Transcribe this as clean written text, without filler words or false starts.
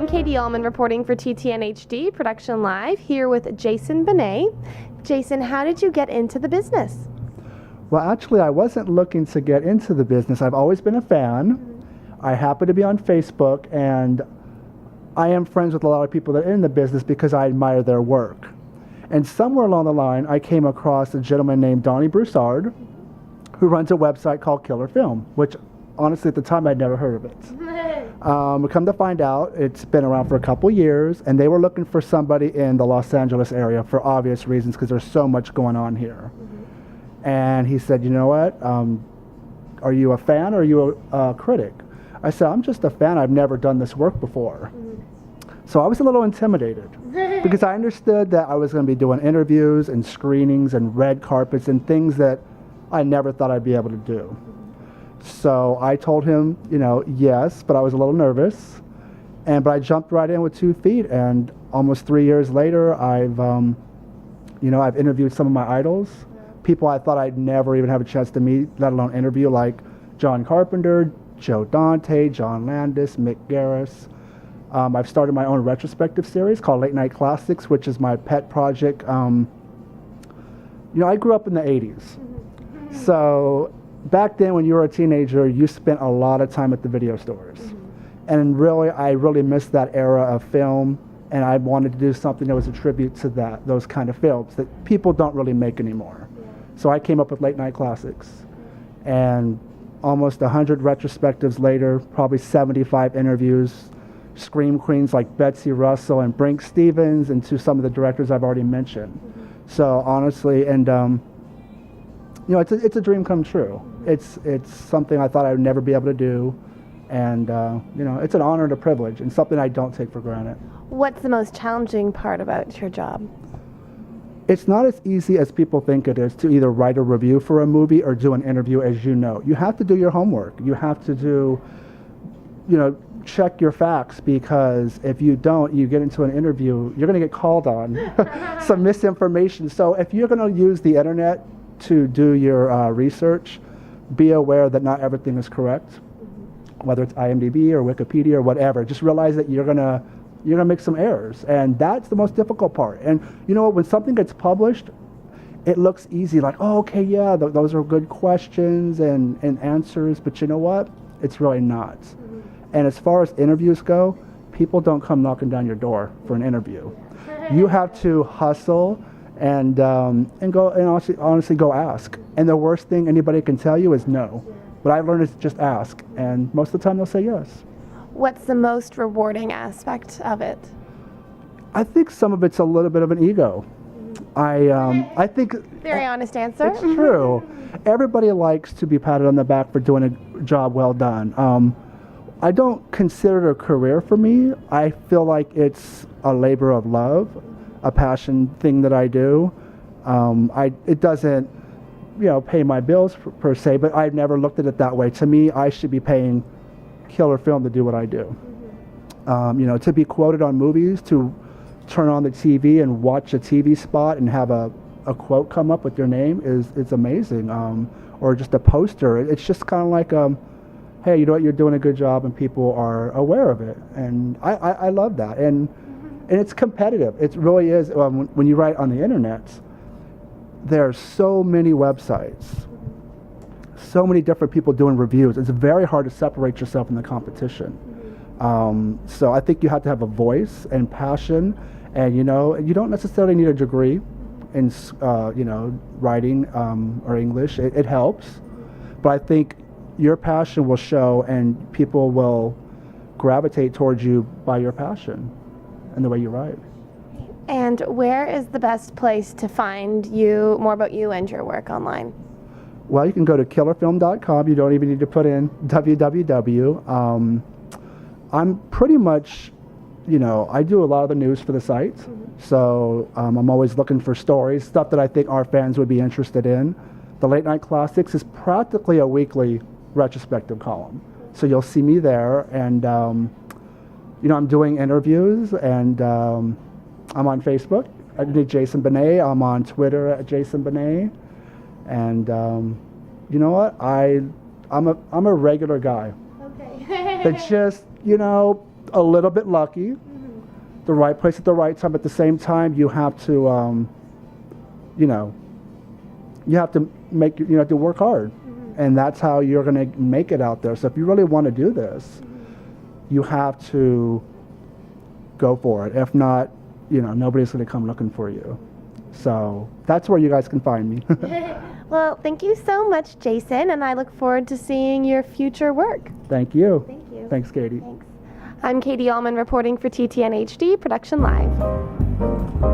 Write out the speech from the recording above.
I'm Katie Uhlmann reporting for TTN HD Production Live here with Jason Bene. Jason, how did you get into the business? Well, actually, I wasn't looking to get into the business. I've always been a fan. I happen to be on Facebook, and I am friends with a lot of people that are in the business because I admire their work. And somewhere along the line, I came across a gentleman named Donnie Broussard, who runs a website called Killer Film, which honestly at the time I'd never heard of it. We come to find out it's been around for a couple years, and they were looking for somebody in the Los Angeles area for obvious reasons because there's so much going on here. And he said, you know what, are you a fan or are you a critic? I said, I'm just a fan. I've never done this work before. So I was a little intimidated because I understood that I was going to be doing interviews and screenings and red carpets and things that I never thought I'd be able to do. So I told him, yes, but I was a little nervous. But I jumped right in with 2 feet, and almost 3 years later, I've interviewed some of my idols, people I thought I'd never even have a chance to meet, let alone interview, like John Carpenter, Joe Dante, John Landis, Mick Garris. I've started my own retrospective series called Late Night Classics, which is my pet project. I grew up in the 80s. So back then when you were a teenager, you spent a lot of time at the video stores. And I really missed that era of film, and I wanted to do something that was a tribute to those kind of films that people don't really make anymore. So I came up with Late Night Classics. And almost 100 retrospectives later, probably 75 interviews, scream queens like Betsy Russell and Brink Stevens, and to some of the directors I've already mentioned. So honestly, and it's a dream come true. It's something I thought I would never be able to do, and it's an honor and a privilege, and something I don't take for granted. What's the most challenging part about your job? It's not as easy as people think it is to either write a review for a movie or do an interview, as you know. You have to do your homework. You have to do, check your facts, because if you don't, you get into an interview, you're going to get called on some misinformation. So if you're going to use the internet to do your research, be aware that not everything is correct, whether it's IMDb or Wikipedia or whatever. Just realize that you're gonna make some errors, and that's the most difficult part. And when something gets published, it looks easy, like, oh, okay, yeah, those are good questions and answers, but you know what? It's really not. And as far as interviews go, people don't come knocking down your door for an interview. You have to hustle and go and honestly go ask. And the worst thing anybody can tell you is no. What I learned is just ask, and most of the time they'll say yes. What's the most rewarding aspect of it? I think some of it's a little bit of an ego. I think very honest answer. It's true. Everybody likes to be patted on the back for doing a job well done. I don't consider it a career for me. I feel like it's a labor of love, a passion thing that I do. It doesn't, pay my bills per se, but I've never looked at it that way. To me, I should be paying Killer Film to do what I do. To be quoted on movies, to turn on the TV and watch a TV spot and have a quote come up with your name is amazing. Or just a poster. It's just kind of like, hey, you know what, you're doing a good job and people are aware of it. And I love that. And it's competitive. It really is. When you write on the internet, there are so many websites, so many different people doing reviews. It's very hard to separate yourself in the competition. So I think you have to have a voice and passion, and you don't necessarily need a degree in writing or English. It helps, but I think your passion will show, and people will gravitate towards you by your passion and the way you write. And where is the best place to find more about you and your work online? Well, you can go to killerfilm.com. You don't even need to put in www. I'm pretty much, I do a lot of the news for the site. So I'm always looking for stories, stuff that I think our fans would be interested in. The Late Night Classics is practically a weekly retrospective column. So you'll see me there, and I'm doing interviews, and I'm on Facebook. I did Jason Bene. I'm on Twitter at Jason Bene. And you know what? I'm a regular guy. Okay. That just, a little bit lucky, the right place at the right time. At the same time, you have to, you have to have to work hard. And that's how you're going to make it out there. So if you really want to do this, you have to go for it. If not, nobody's going to come looking for you. So that's where you guys can find me. Well, thank you so much, Jason, and I look forward to seeing your future work. Thank you. Thank you. Thanks, Katie. Thanks. I'm Katie Uhlmann reporting for TTN HD Production Live.